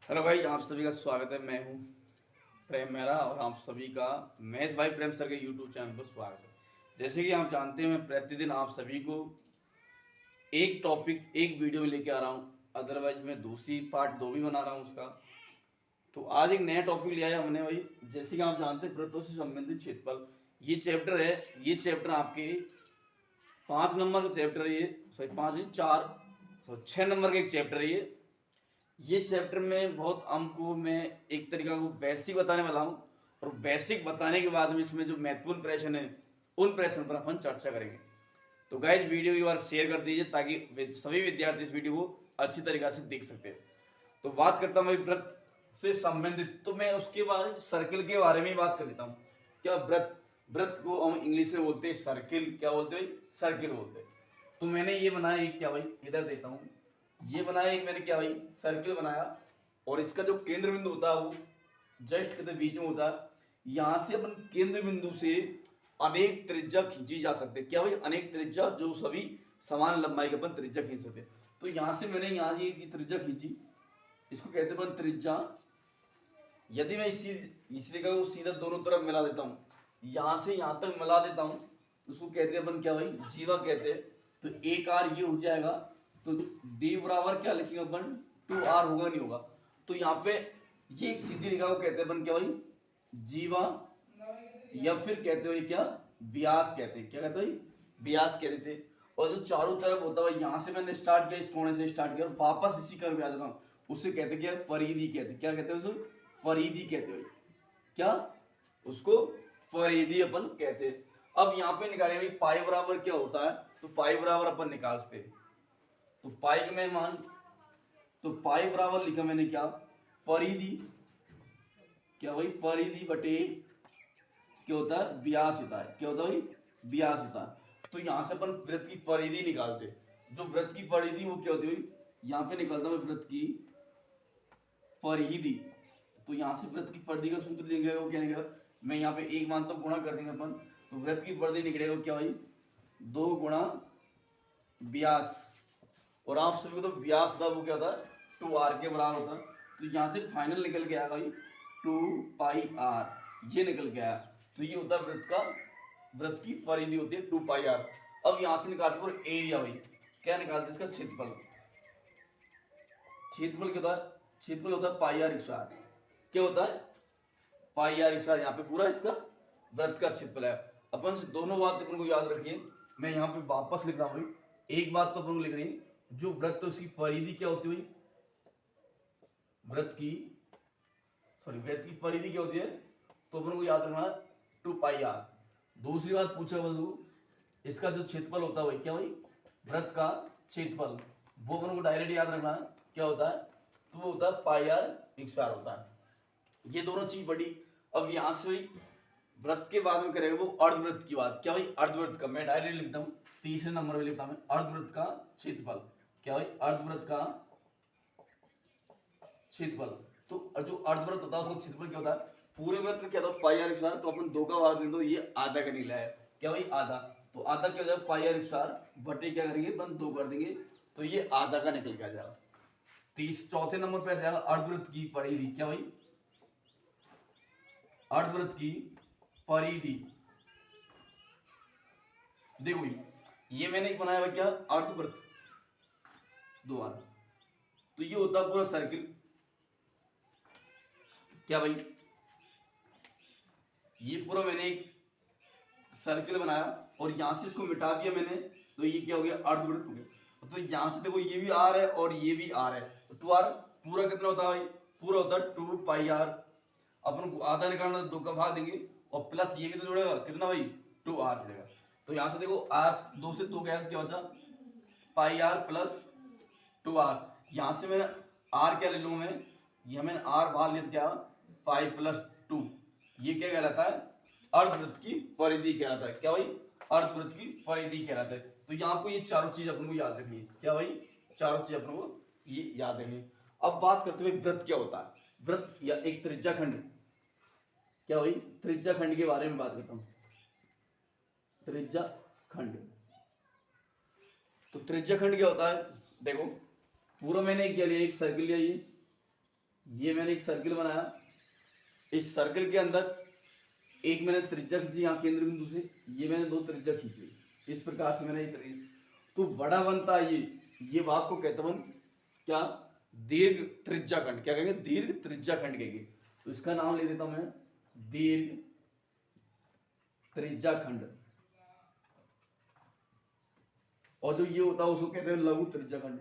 Hello भाई, आप सभी का स्वागत है। मैं हूं प्रेम मेहरा और आप सभी का मैथ भाई प्रेम सर के यूट्यूब चैनल पर स्वागत है। जैसे कि आप जानते हैं, मैं प्रतिदिन आप सभी को एक टॉपिक एक वीडियो में लेके आ रहा हूं। अदरवाइज मैं दूसरी पार्ट 2 भी बना रहा हूं उसका। तो आज एक नया टॉपिक लिया है हमने भाई। जैसे कि आप जानते हैं, वृत्तों से संबंधित क्षेत्रफल ये चैप्टर है। ये चैप्टर आपके 5 नंबर का चैप्टर है। ये सॉरी 5 नहीं 4 6 नंबर का एक चैप्टर है ये चैप्टर में बहुत हमको मैं एक तरीका को बेसिक बताने वाला हूँ। और बेसिक बताने के बाद में इसमें जो महत्वपूर्ण प्रश्न है उन प्रश्न पर अपन चर्चा करेंगे। तो गाइज वीडियो की बार शेयर कर दीजिए ताकि सभी विद्यार्थी इस वीडियो को अच्छी तरीके से देख सकते हैं। तो बात करता हूँ वृत्त से संबंधित, तो मैं उसके बारे में सर्किल के बारे में बात कर लेता हूँ। क्या वृत्त वृत्त को हम इंग्लिश में बोलते हैं सर्किल। क्या बोलते हैं? सर्किल बोलते हैं। तो मैंने ये बनाया एक, क्या भाई इधर देता हूँ, ये बनाया एक मैंने, क्या भाई सर्किल बनाया। और इसका जो केंद्र बिंदु होता है वो जस्ट कहते बीच में होता है। यहाँ से अपन केंद्र बिंदु से अनेक त्रिज्या खींची जा सकते हैं। क्या भाई? अनेक त्रिज्या, जो सभी समान लंबाई के अपन त्रिज्या खींच सकते हैं। तो यहाँ से मैंने यहाँ ये त्रिज्या खींची, इसको कहते हैं अपन त्रिज्या। यदि मैं इस रेखा को सीधा दोनों तरफ मिला देता हूँ, यहाँ से यहाँ तक मिला देता हूँ, उसको कहते हैं अपन, क्या भाई जीवा कहते हैं। तो एक आर ये हो जाएगा। तो डी बराबर क्या लिखेंगे अपन? 2r होगा नहीं होगा? तो यहाँ पे ये एक सीधी रेखा को कहते हैं अपन, क्या भाई जीवा, या फिर कहते हुए क्या व्यास कहते हैं। क्या कहते हैं? व्यास कहते थे। और जो चारों तरफ होता है, यहाँ से मैंने स्टार्ट किया, इस कोने से स्टार्ट किया और वापस इसी कर्व पे आ जाता हूँ, उससे कहते क्या? परिधि कहते। क्या कहते हैं उसको? परिधि कहते हैं। क्या उसको? परिधि अपन कहते हैं। अब यहाँ पे निकाले भाई पाई बराबर क्या होता है, तो पाई बराबर अपन निकालते हैं। तो पाई का मैं मान, तो पाई बराबर लिखा मैंने क्या? परिधि। क्या भाई? परिधि बटे क्या होता है? व्यास होता है। क्या होता है भाई? व्यास होता है। तो यहां से अपन वृत्त की परिधि निकालते। जो वृत्त की परिधि वो क्या होती है? यहाँ पे निकालता हूं वृत्त की परिधि। तो यहां से वृत्त की परिधि का सूत्र निकलेगा, वो क्या निकलेगा? मैं यहाँ पे एक मानता हूं, गुणा कर देंगे अपन। तो वृत्त की परिधि निकलेगा क्या भाई? 2 गुणा व्यास। और आप सभी को तो व्यास होता है वो क्या होता है? 2r के बराबर होता है। तो यहाँ से फाइनल निकल के आया भाई 2πr, ये निकल के आया। तो ये होता है वृत्त का, वृत्त की परिधि होती है 2πr। अब यहाँ से निकालते हैं एरिया भाई। क्या निकालते हैं? इसका क्षेत्रफल। क्षेत्रफल क्या होता है? क्षेत्रफल होता है πr स्क्वायर। क्या होता है? πr square. यहाँ पे पूरा इसका वृत्त का क्षेत्रफल है। अपन से दोनों बात अपन को याद रखिए। मैं यहाँ पे वापस लिख रहा हूँ। एक बात तो अपन को लिख रही है, जो वृत्त उसकी परिधि क्या होती हुई? वृत्त की परिधि क्या होती है? तो अपन को याद रखना है 2πr। दूसरी बात पूछा बंधु, इसका जो क्षेत्रफल होता है भाई, क्या भाई वृत्त का क्षेत्रफल, वो अपन को डायरेक्ट याद रखना है। क्या होता है? तो वो होता है πr स्क्वायर होता है। ये दोनों चीज बड़ी। अब यहां से भाई वृत्त के बाद में करेगा वो अर्धवृत्त की बात। क्या भाई? अर्धवृत्त का मैं डायरेक्ट लिखता हूँ, तीसरे नंबर में लिखता हूँ अर्धवृत्त का क्षेत्रफल। क्या भाई? अर्धवृत्त का क्षेत्रफल। तो जो अर्धवृत्त होता है उसका क्षेत्रफल क्या होता है? पूरे वृत्त का क्या होता है? πr square. तो अपन 2 का भाग दे दो, ये आधा का निकला है। क्या भाई? आधा। तो आधा क्या हो जाएगा? πr स्क्वायर बटे क्या करेंगे अपन? 2 कर देंगे, तो ये आधा का निकल के आ जाएगा। चौथे नंबर पे आ जाएगा अर्धवृत्त की परिधि। क्या भाई? अर्धवृत्त की परिधि। देखो भाई, ये मैंने एक बनाया हुआ क्या? अर्धवृत्त 2r। तो ये होता है पूरा सर्किल। क्या भाई? ये पूरा मैंने एक सर्किल बनाया और यहां से इसको मिटा दिया मैंने, तो ये क्या हो गया? अर्धवृत्त हो गया। तो यहां से देखो ये भी आर है और ये भी आर है। तो 2r पूरा कितना होता है भाई? पूरा होता है 2πr। अपन को आधा निकालना तो 2 का भाग देंगे और प्लस ये भी तो जुड़ेगा, कितना भाई? 2r जुड़ेगा। तो यहां से देखो r 2 से 2 गया, क्या बचा? πr plus 2r। यहां से मैंने r क्या ले लूंगा मैं? ये मैंने r बाहर लिया, क्या? 5 प्लस 2। ये क्या कहलाता है? अर्धवृत्त की परिधि कहलाता है। क्या भाई? अर्धवृत्त की परिधि कहलाता है। तो यहाँ आपको ये चारों चीज अपन को याद रखनी है। क्या भाई? चारों चीज अपन को ये याद रखनी है। अब बात करते हुए वृत्त क्या होता है? वृत्त या एक त्रिज्याखंड। क्या भाई? त्रिज्याखंड के बारे में बात करता हूं। त्रिज्याखंड। तो त्रिज्याखंड क्या होता है? देखो पूरा मैंने क्या लिया? एक सर्किल लिया, ये ये मैंने एक सर्किल बनाया, इस सर्किल के अंदर एक मैंने त्रिज्या खींची यहाँ केंद्र बिंदु से, ये मैंने दो त्रिज्या खींची, इस प्रकार से मैंने ये तो बड़ा बनता है ये भाग को कहते हैं क्या, दीर्घ त्रिज्या खंड। क्या कहेंगे, दीर्घ त्रिज्या खंड कहेंगे। तो इसका नाम ले देता हूं मैं दीर्घ त्रिज्या खंड। और जो ये होता है उसको कहते हैं लघु त्रिज्या खंड,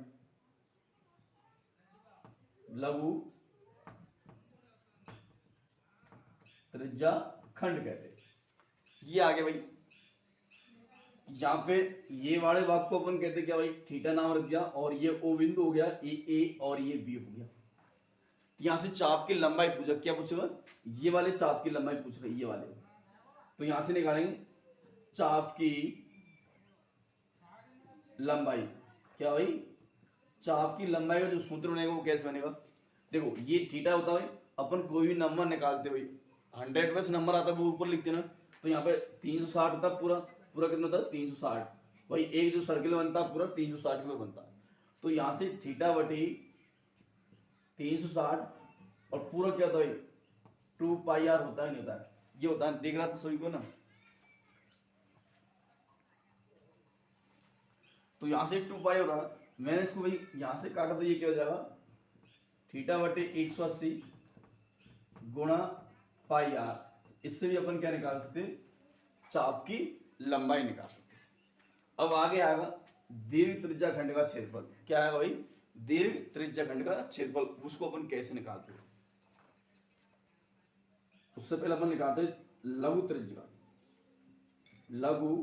लघु त्रिज्या खंड कहते हैं। ये आगे भाई यहाँ पे ये वाले भाग को अपन कहते हैं क्या भाई, थीटा नाम रख दिया, और ये ओ बिंदु हो गया, ए और ये बी हो गया। यहां से चाप की लंबाई पूछा, क्या पूछेगा, ये वाले चाप की लंबाई पूछ रहे, ये वाले। तो यहां से निकालेंगे चाप की लंबाई। क्या भाई, चाप की लंबाई का जो सूत्र बनेगा वो कैसे बनेगा, देखो ये थीटा होता है, अपन कोई भी नंबर निकालते हुए 100 में से नंबर आता है वो ऊपर लिखते ना। तो यहाँ पे 360 होता है, पूरा पूरा कितना होता है 360। भाई एक जो सर्किल बनता है पूरा 360 किलो बनता है। तो यहां से थीटा बटी 360 और पूरा क्या होता है 2 पाई आर होता है, नहीं होता है, ये होता है, देख रहा था सभी को ना। तो यहां से 2 पाई हो रहा है, मैंने इसको भाई यहां से काटा तो ये क्या हो जाएगा, थीटा बटे 180 गुणा पाई आर। इससे भी अपन क्या निकाल सकते हैं, चाप की लंबाई निकाल सकते हैं। अब आगे आएगा दीर्घ त्रिज्या खंड का क्षेत्रफल। क्या है भाई, दीर्घ त्रिज्या खंड का क्षेत्रफल, उसको अपन कैसे निकालते हैं, उससे पहले अपन निकालते हैं लघु त्रिज्या, लघु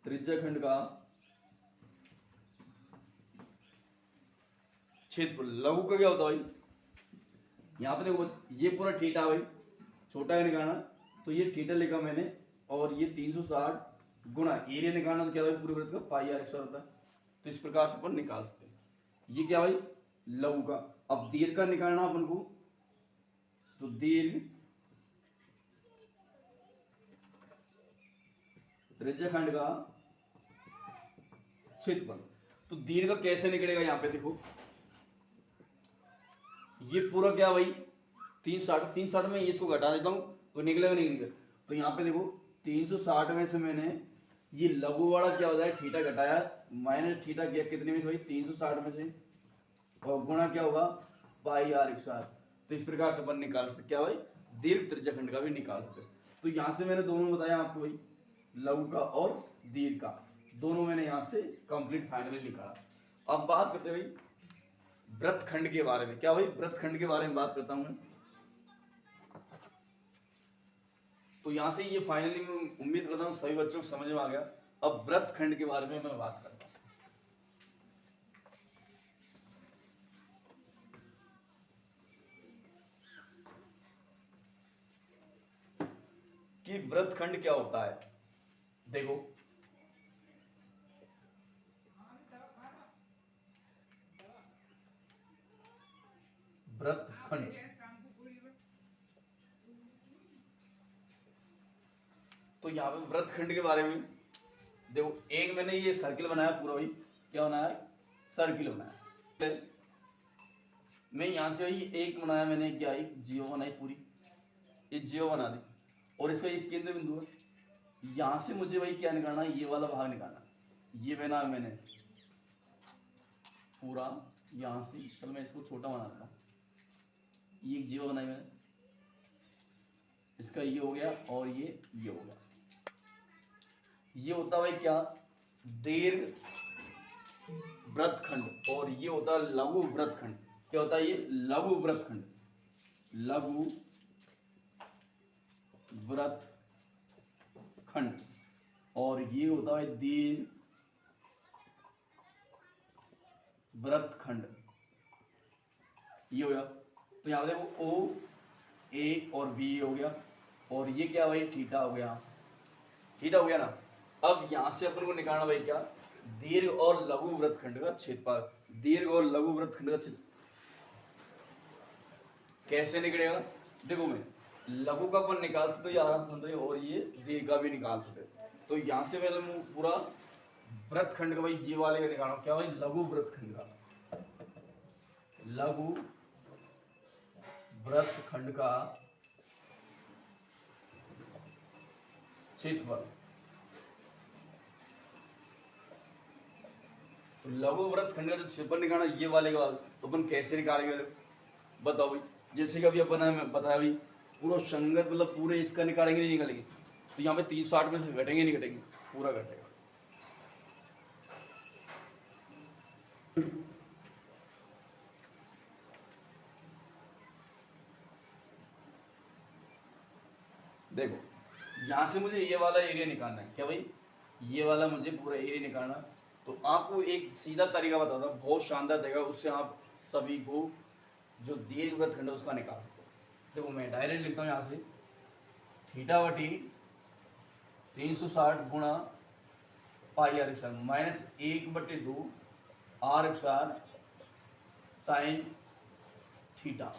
त्रिज्या खंड का क्षेत्रफल। लघु का क्या होता है भाई, यहां पे देखो ये पूरा थीटा भाई, छोटा है निकालना, तो ये थीटा लिखा मैंने, और ये 360 गुणा एरिया निकालना, तो क्या भाई पूरे वृत्त का पाई आर एक्स होता है। तो इस प्रकार से अपन निकाल सकते हैं। ये क्या भाई, लघु का। अब दीर्घ का निकालना अपन को, तो दीर्घ त्रिज्या खंड का क्षेत्रफल। तो दीर्घ का कैसे निकलेगा, यहां पे देखो ये पूरा क्या भाई 360 में इसको घटा देता हूं तो निकलेगा, नहीं निकलेगा। तो यहाँ पे देखो 360 में से मैंने ये लघु वाला क्या होता है थीटा घटाया, माइनस थीटा किया, कितने में से भाई 360 में से, और गुणा क्या होगा पाई आर 160। तो इस प्रकार से अपन निकाल सकते क्या भाई, दीर्घ त्रिज्या खंड का भी निकाल सकते। तो यहाँ से मैंने दोनों बताया आपको भाई, लघु का और दीर्घ का, दोनों मैंने यहाँ से कंप्लीट फाइनली निकाला। अब बात करते हैं भाई वृत्तखंड के बारे में। क्या भाई, वृत्तखंड के बारे में बात करता हूं मैं। तो यहां से ये फाइनली मैं उम्मीद करता हूं सभी बच्चों को समझ में आ गया। अब वृत्तखंड के बारे में मैं बात करता हूं कि वृत्तखंड क्या होता है। देखो वृत्तखंड, तो यहाँ पे वृत्तखंड के बारे में देखो, एक मैंने ये सर्किल बनाया पूरा भाई, क्या बनाया है, सर्किल बनाया। मैं यहाँ से भाई एक बनाया मैंने, क्या एक जियो बनाई पूरी, ये जियो बना दी, और इसका एक केंद्र बिंदु है। यहाँ से मुझे भाई क्या निकालना है, ये वाला भाग निकालना। ये बनाया मैंने पूरा यहाँ से, चलो मैं इसको छोटा बना देता हूँ। ये एक जियो बनाई मैंने, इसका ये हो गया और ये हो गया। ये होता है क्या, दीर्घ वृत्तखंड, और ये होता है लघु वृत्तखंड। क्या होता है ये, लघु वृत्तखंड, लघु वृत्तखंड, और ये होता है दीर्घ वृत्तखंड। ये हो गया। तो यहाँ देखो ओ ए और बी हो गया, और ये क्या भाई थीटा हो गया, थीटा हो गया ना। अब यहां से अपन को निकालना भाई क्या, दीर्घ और लघु वृत्तखंड का क्षेत्रफल। दीर्घ और लघु वृत्तखंड का क्षेत्रफल कैसे निकलेगा, देखो मैं लघु का अपन निकाल सकते हो आराम से, और ये दीर्घ का भी निकाल सकते। तो यहां से मैंने पूरा वृत्तखंड का भाई ये वाले का निकालना, क्या भाई लघु वृत्तखंड का। लघु वृत्तखंड का क्षेत्रफल। तो लघु वृत्तखंड का जो क्षेत्रफल निकालना ये वाले का, तो अपन कैसे निकालेंगे बताओ भाई। जैसे कि अभी अपन हमें बताया भाई पूरा संगत मतलब पूरे इसका निकालेंगे नहीं निकालेंगे, तो यहाँ पे 360 में से घटेंगे नहीं घटेंगे, पूरा घटेगा। देखो यहाँ से मुझे ये वाला एरिया निकालना है, क्या भाई ये वाला मुझे पूरा एरिया निकालना है। तो आपको एक सीधा तरीका बताता हूँ, बहुत शानदार तरीका, उससे आप सभी को जो दीर्घ वृत्तखंड है उसका निकाल सकते हो। देखो मैं डायरेक्ट लिखता हूँ यहाँ से थीटा बटी 360 गुणा pi r square minus 1/2 r square sine theta,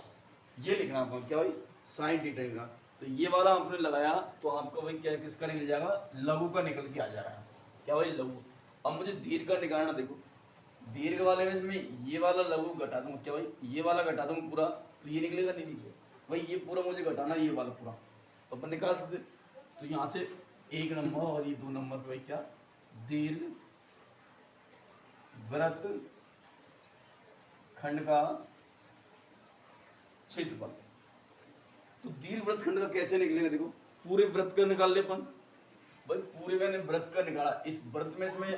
ये लिखना आपको, क्या भाई साइन थीटा लिखना। तो ये वाला आपने लगाया तो आपको भाई क्या किसका निकल जाएगा, लघु का निकल के आ जा रहा है, क्या भाई लघु। अब मुझे दीर्घ का निकालना, देखो दीर्घ वाले में मैं ये वाला लघु घटा दूंगा, क्या भाई ये वाला घटा दूंगा पूरा, तो ये निकलेगा नहीं निकलेगा भाई, ये पूरा मुझे घटाना ये वाला पूरा, तो अपन निकाल सकते। तो यहाँ से 1 नंबर और ये 2 नंबर पे भाई क्या दीर्घ वृत्तखंड का क्षेत्रफल। तो दीर्घ वृत्तखंड का कैसे निकलेगा, देखो पूरे वृत्त का निकाल ले अपन भाई, पूरे मैंने वृत्त का निकाला, इस वृत्त में से मैं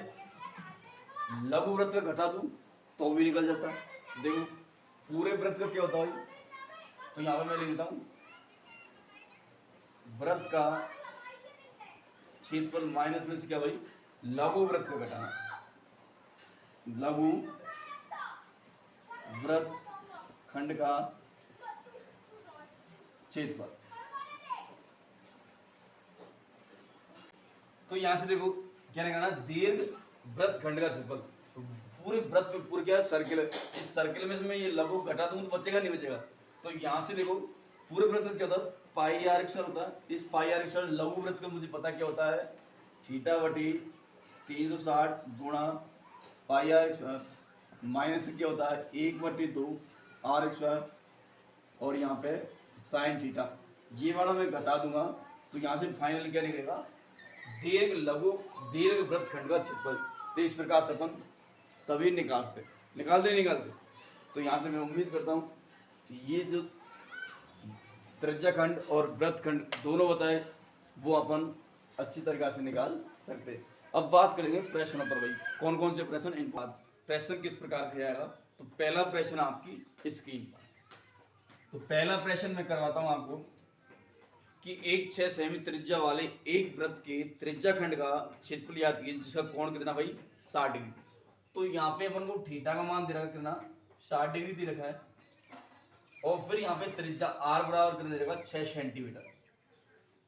लघु वृत्त का घटा दूं तो भी निकल जाता है। देखो पूरे वृत्त का क्या होता है भाई, तो यहाँ पे मैं लिख देता हूं वृत्त का क्षेत्रफल माइनस में से क्या भाई लघु वृत्त का घटाना, लघु वृत्तखंड का क्षेत्रफल। तो यहां से देखो क्या निकालना, दीर्घ वृत्तखंड का क्षेत्रफल। तो पूरे वृत्त में पूरे क्या सर्किल है, इस सर्किल में से मैं ये लघु घटा दूं तो बचेगा नहीं बचेगा। तो यहां से देखो पूरे वृत्त में क्या होता है पाई आर स्क्वायर होता है, इस पाई आर स्क्वायर लघु वृत्त का मुझे पता क्या होता है थीटा बटी 360 गुणा पाई आर स्क्वायर माइनस क्या होता है 1/2 आर स्क्वायर और यहाँ पे साइन थीटा, ये वाला मैं घटा दूंगा तो यहाँ से फाइनल क्या निकलेगा दीर्घ वृत्तखंड का क्षेत्रफल। तो इस प्रकार से अपन सभी निकालते। तो यहाँ से मैं उम्मीद करता हूँ कि ये जो त्रिज्याखंड और वृत्तखंड दोनों बताए वो अपन अच्छी तरीके से निकाल सकते हैं। अब बात करेंगे प्रश्नों पर भाई, कौन कौन से प्रश्न, इन प्रश्न किस प्रकार से आएगा। तो पहला प्रश्न आपकी स्क्रीन पर, तो पहला प्रश्न मैं करवाता हूं आपको कि एक 6 सेमी त्रिज्या वाले एक वृत्त के त्रिज्याखंड का क्षेत्रफल याद कीजिए जिसका कोण कितना भाई 60 डिग्री। तो यहाँ पे अपन को थीटा का मान दे रखा कितना 60 डिग्री दे रखा है और फिर यहाँ पे त्रिज्या आर बराबर कितना दे रखा 6 सेंटीमीटर।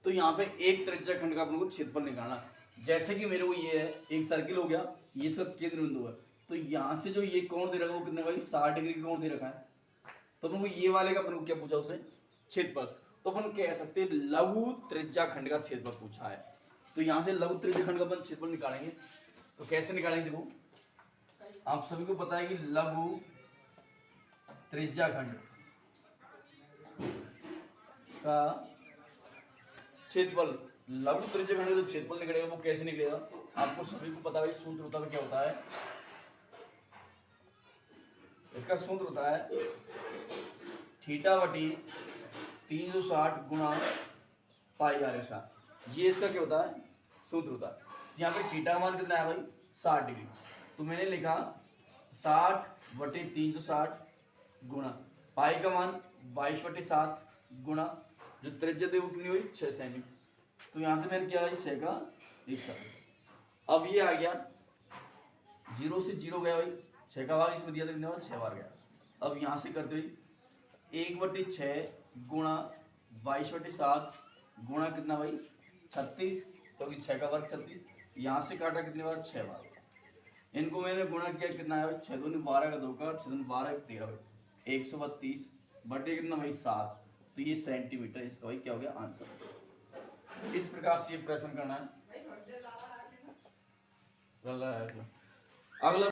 तो यहाँ पे एक त्रिज्याखंड का अपन को क्षेत्रफल निकालना, जैसे कि मेरे को ये है एक सर्किल हो गया, ये सब केंद्र बिंदु है, तो यहाँ से जो ये कोण दे रखा है वो कितना भाई 60 डिग्री का कोण दे रखा है। तो अपन को ये वाले का अपन को क्या पूछा उसने क्षेत्रफल, तो अपन कह सकते हैं लघु त्रिज्याखंड का क्षेत्रफल पूछा है। तो यहाँ से लघु त्रिज्याखंड का अपन क्षेत्रफल निकालेंगे, तो कैसे निकालेंगे देखो आप सभी को पता है कि लघु त्रिज्याखंड का क्षेत्रफल, लघु त्रिज्याखंड का जो क्षेत्रफल निकलेगा वो कैसे निकलेगा आपको सभी को पता है। सूत्र होता है क्या होता है, इसका सूत्र होता है थीटा बटी 360 गुणा पाई आर स्क्वायर, ये इसका क्या होता है सूत्र होता है। यहाँ पे थीटा का मान कितना है भाई 60 डिग्री, तो मैंने लिखा 60/360 गुणा पाई का मान 22/7 गुणा जो त्रिज्या थी वो कितनी हुई 6 सेमी। तो यहाँ से मैंने किया भाई 6 का 1 7। अब ये आ गया 0 से 0 गया भाई, 6 का भाग इसमें दिया था कितने बार 6 बार गया। अब यहाँ से करते हुए 1/6 गुणा 22/7 गुणा कितना भाई 36, क्योंकि 6 का वर्ग 36, यहाँ से काटा कितने बार 6 बार। इनको मैंने गुणा किया कितना है 6 दूनी 12 का 2 का 6 दूनी 12 13 132 बटे कितना भाई 7, तो ये सेंटीमीटर इसका भाई क्या हो गया आंसर। इस प्रकार से ये प्रश्न करना है। अगला